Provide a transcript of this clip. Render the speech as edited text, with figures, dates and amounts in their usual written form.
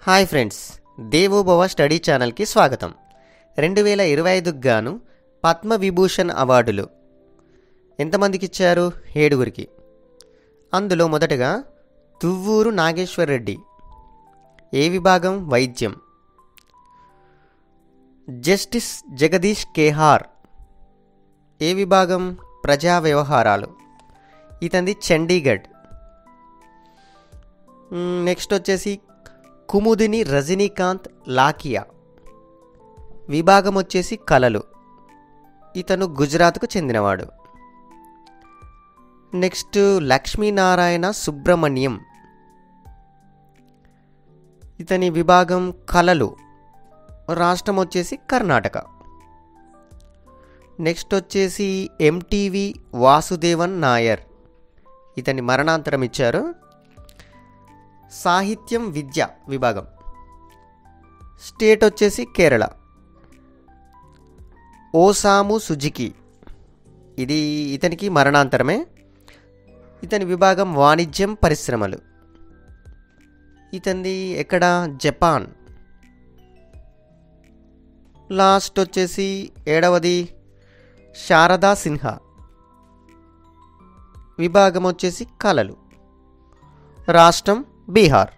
Hi friends, దేవోభవ study ఛానల్కి స్వాగతం. 2025కు గాను పద్మవిభూషణ్ అవార్డులు ఎంతమందికి ఇచ్చారు? 7గురికి. అందులో మొదటగా తువ్వూరు నాగేశ్వర్ రెడ్డి, ఏ విభాగం? వైద్యం. జస్టిస్ జగదీష్ కేహార్, ఏ విభాగం? ప్రజా వ్యవహారాలు. ఇతంది చండీగఢ్. నెక్స్ట్ వచ్చేసి కుముదిని రజనీకాంత్ లాకియా, విభాగం వచ్చేసి కళలు. ఇతను గుజరాత్కు చెందినవాడు. నెక్స్ట్ లక్ష్మీనారాయణ సుబ్రహ్మణ్యం, ఇతని విభాగం కళలు, రాష్ట్రం వచ్చేసి కర్ణాటక. నెక్స్ట్ వచ్చేసి ఎంటీవి వాసుదేవన్ నాయర్, ఇతని మరణాంతరం ఇచ్చారు. సాహిత్యం విద్య విభాగం, స్టేట్ వచ్చేసి కేరళ. ఓసాము సుజుకి, ఇది ఇతనికి మరణాంతరమే. ఇతని విభాగం వాణిజ్యం పరిశ్రమలు. ఇతనిది ఎక్కడ? జపాన్. లాస్ట్ వచ్చేసి 7వది శారదా సిన్హా, విభాగం వచ్చేసి కళలు, రాష్ట్రం బీహార్.